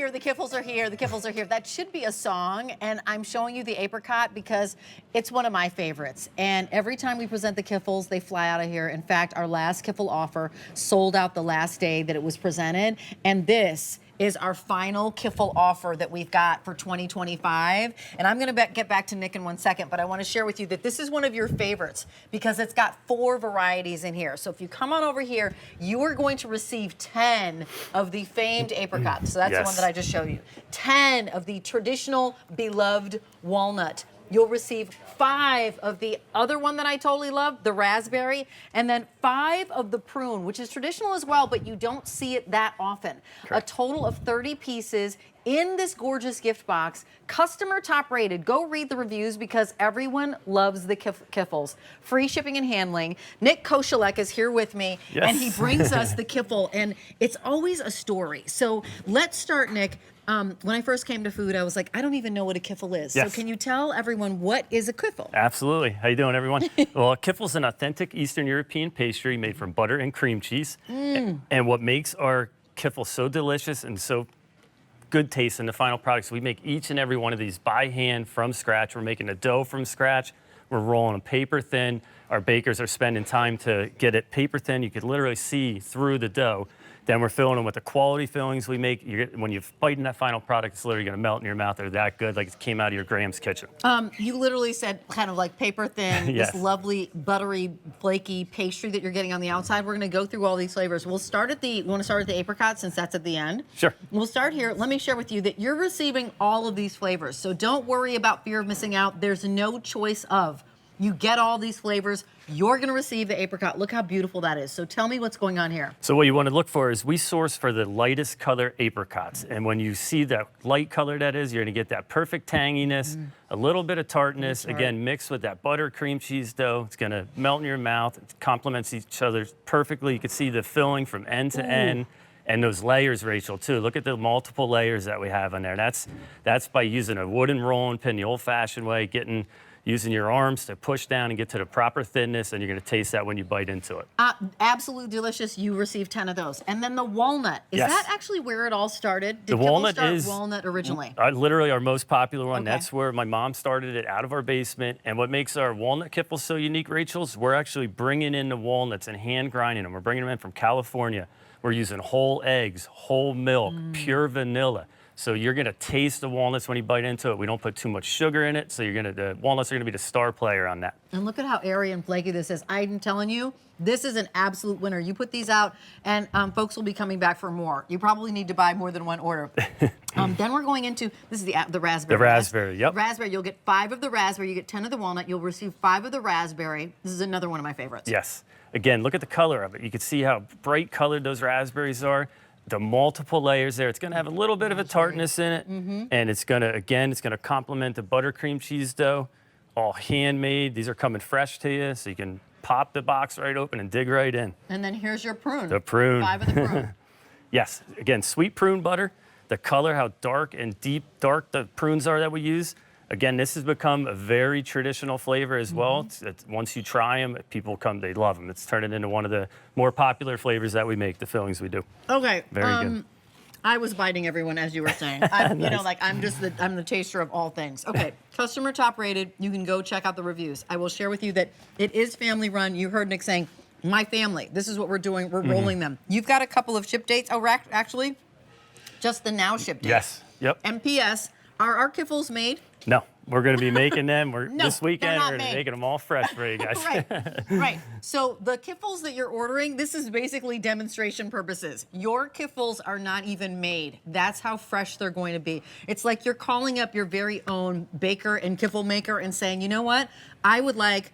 here, the Kiffles are here, the Kiffles are here. That should be a song, and I'm showing you the apricot because it's one of my favorites. And every time we present the Kiffles, they fly out of here. In fact, our last Kiffle offer sold out the last day that it was presented, and this is our final Kiffle offer that we've got for 2025. And I'm gonna get back to Nick in 1 second, but I wanna share with you that this is one of your favorites because it's got 4 varieties in here. So if you come on over here, you are going to receive 10 of the famed apricots. So that's the one that I just showed you. 10 of the traditional beloved walnut. You'll receive 5 of the other one that I totally love, the raspberry, and then 5 of the prune, which is traditional as well, but you don't see it that often. Correct. A total of 30 pieces in this gorgeous gift box, customer top rated. Go read the reviews because everyone loves the Kiffles. Free shipping and handling. Nick Koshelek is here with me, and he brings us the Kiffle, and it's always a story. So let's start, Nick. When I first came to food, I was like, I don't even know what a Kiffle is. So can you tell everyone what is a Kiffle? Absolutely. How you doing, everyone? Well, a Kiffle is an authentic Eastern European pastry made from butter and cream cheese. And what makes our Kiffle so delicious and so good taste in the final products, we make each and every one of these by hand from scratch. We're making a dough from scratch. We're rolling them paper thin. Our bakers are spending time to get it paper thin. You could literally see through the dough. Then we're filling them with the quality fillings we make. When you bite in that final product, it's literally going to melt in your mouth. They're that good, like it came out of your Graham's kitchen. You literally said kind of like paper thin, this lovely, buttery, flaky pastry that you're getting on the outside. We're going to go through all these flavors. We'll start at you want to start at the apricot since that's at the end? Sure. We'll start here. Let me share with you that you're receiving all of these flavors. So don't worry about fear of missing out. There's no choice of. You get all these flavors. You're going to receive the apricot. Look how beautiful that is. So tell me what's going on here. So what you want to look for is we source for the lightest color apricots. And when you see that light color that is, you're going to get that perfect tanginess, a little bit of tartness, again, mixed with that butter cream cheese dough. It's going to melt in your mouth. It complements each other perfectly. You can see the filling from end to end. And those layers, Rachel, too. Look at the multiple layers that we have on there. That's by using a wooden rolling pin the old-fashioned way, using your arms to push down and get to the proper thinness, and you're going to taste that when you bite into it. Absolutely delicious. You received 10 of those. And then the walnut. Is that actually where it all started? Did the walnut start walnut originally? Literally our most popular one. That's where my mom started it out of our basement. And what makes our walnut Kiffle so unique, Rachel, is we're actually bringing in the walnuts and hand grinding them. We're bringing them in from California. We're using whole eggs, whole milk, pure vanilla. So you're going to taste the walnuts when you bite into it. We don't put too much sugar in it, so the walnuts are going to be the star player on that. And look at how airy and flaky this is. I'm telling you, this is an absolute winner. You put these out, and folks will be coming back for more. You probably need to buy more than one order. Then we're going into, this is the raspberry. The raspberry, yep. Raspberry, you'll get 5 of the raspberry. You get 10 of the walnut. You'll receive 5 of the raspberry. This is another one of my favorites. Yes. Again, look at the color of it. You can see how bright colored those raspberries are. The multiple layers there. It's going to have a little bit of a tartness in it, and it's going to complement the butter cream cheese dough, all handmade. These are coming fresh to you, so you can pop the box right open and dig right in. And then here's your prune. The prune. 5 of the prune. Yes, again, sweet prune butter. The color, how dark and deep dark the prunes are that we use. Again, this has become a very traditional flavor as well. Once you try them, people they love them. It's turning into one of the more popular flavors that we make, the fillings we do. Okay. Very good. I was biting everyone as you were saying. You know, like I'm the taster of all things. Okay, customer top rated. You can go check out the reviews. I will share with you that it is family run. You heard Nick saying, my family, this is what we're doing. We're rolling them. You've got a couple of ship dates. Oh, actually, just the now ship dates. Yes, yep. MPS, are our Kiffles made? No, we're going to be making them. This weekend, we're going to be made. making them all fresh for you guys. Right. So the Kiffles that you're ordering, this is basically demonstration purposes. Your Kiffles are not even made. That's how fresh they're going to be. It's like you're calling up your very own baker and Kiffle maker and saying, you know what? I would like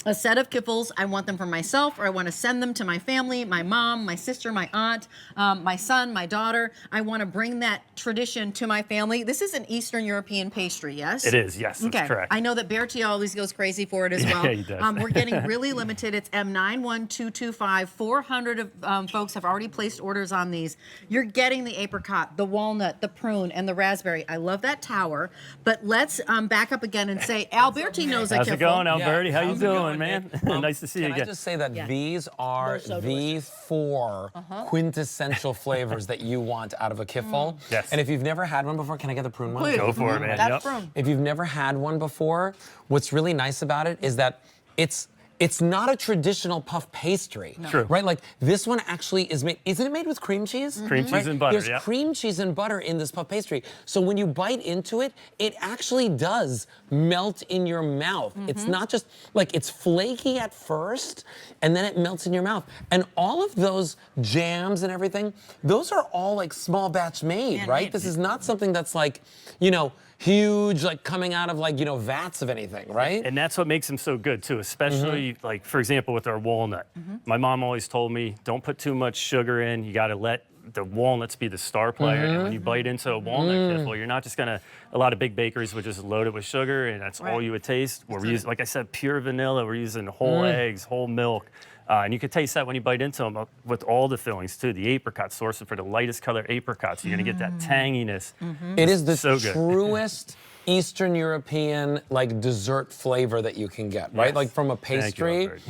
a set of Kiffles. I want them for myself, or I want to send them to my family, my mom, my sister, my aunt, my son, my daughter. I want to bring that tradition to my family. This is an Eastern European pastry, yes? It is, yes, that's correct. I know that Bertie always goes crazy for it as well. Yeah, he does. We're getting really limited. It's M91225. 400 of folks have already placed orders on these. You're getting the apricot, the walnut, the prune, and the raspberry. I love that tower. But let's back up again and say, Alberti knows a Kiffle. How's it going, Alberti? How you doing? doing, man? Nice to see you Can again. I just say that Yeah. these are They're so the delicious. 4 quintessential flavors that you want out of a Kiffle. Yes. And if you've never had one before, can I get the prune one? Please. Go for it, man. That's Yep. from. If you've never had one before, what's really nice about it is that it's not a traditional puff pastry. True. Right? Like this one actually is made, isn't it made with cream cheese? Cream cheese and butter, There's yeah. cream cheese and butter in this puff pastry. So when you bite into it, it actually does melt in your mouth. It's not just, like it's flaky at first, and then it melts in your mouth. And all of those jams and everything, those are all like small batch made, right? Handmade. This is not something that's like, you know, huge, like coming out of like, you know, vats of anything, right? And that's what makes them so good too, especially like, for example, with our walnut. My mom always told me, don't put too much sugar in. You got to let the walnuts be the star player. And when you bite into a walnut Kiffle, you're not just gonna, a lot of big bakeries would just load it with sugar and that's all Right. you would taste. We're using, like I said, pure vanilla. We're using whole eggs, whole milk. And you can taste that when you bite into them with all the fillings too. The apricot, sourcing for the lightest color apricots. You're gonna get that tanginess. It is the So good. truest Eastern European like dessert flavor that you can get, right? Yes. Like from a Thank you, pastry. Albert.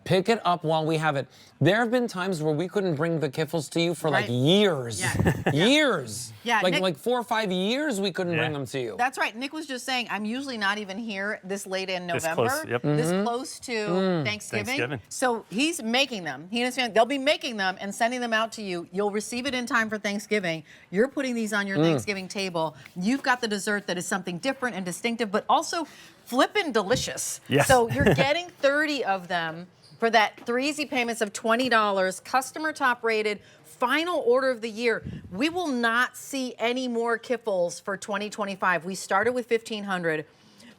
Pick it up while we have it. There have been times where we couldn't bring the Kiffles to you for like Right. years. Yeah. Years. Yeah, Like Nick- like 4 or 5 years we couldn't Yeah. bring them to you. That's right. Nick was just saying, I'm usually not even here this late in This November. close, yep. This close to Thanksgiving. Thanksgiving. So he's making them. He and his family, they'll be making them and sending them out to you. You'll receive it in time for Thanksgiving. You're putting these on your Thanksgiving table. You've got the dessert that is something different and distinctive, but also flippin' delicious. Yes. So you're getting 30 of them for that 3 easy payments of $20, customer top rated, final order of the year. We will not see any more Kiffles for 2025. We started with 1,500.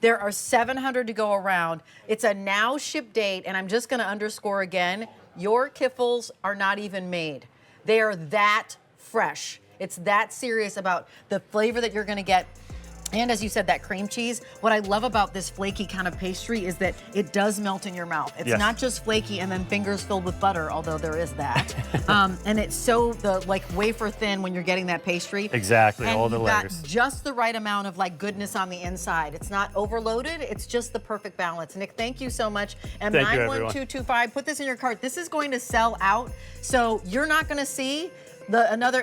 There are 700 to go around. It's a now ship date, and I'm just gonna underscore again, your Kiffles are not even made. They are that fresh. It's that serious about the flavor that you're gonna get. And as you said, that cream cheese, what I love about this flaky kind of pastry is that it does melt in your mouth. It's Yes. not just flaky and then fingers filled with butter, although there is that. And it's so like wafer thin when you're getting that pastry. Exactly, And all the you've got layers. just the right amount of like goodness on the inside. It's not overloaded, it's just the perfect balance. Nick, thank you so much. And Thank you, everyone. 91225, put this in your cart. This is going to sell out, so you're not gonna see another